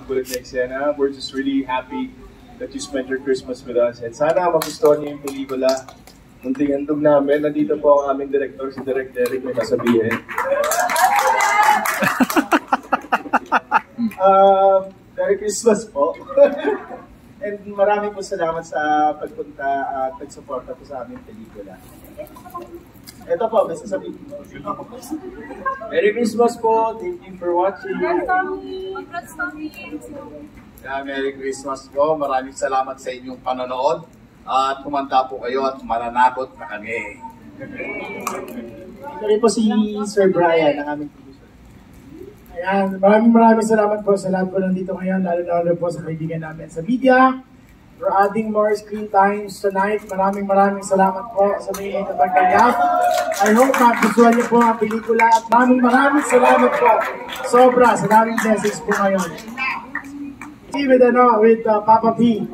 makukulit na eksena. We're just really happy that you spent your Christmas with us. And sana magustuhan niyo yung pelikula. Munting handog namin. Nandito po ang aming director, si Direk Derek, may kasabihin. Merry Christmas po. And maraming po salamat sa pagpunta at pagsuporta po sa aming pelikula. Ito po, may sasabihin po. Merry Christmas po. Thank you for watching. Congrats, Tommy. Merry Christmas po. Maraming salamat sa inyong panonood. At kumanta po kayo at mananagot na kami. Ito rin po si Sir Brian, ang aming producer. Ayan, maraming salamat po sa lahat po nandito ngayon, lalo po sa kaibigan namin sa media. We're adding more screen times tonight. Maraming salamat po sa mga kapagkayap. I hope magustuhan niyo po ang pelikula at maraming salamat po. Sobra sa daming message po ngayon. See with Papa P.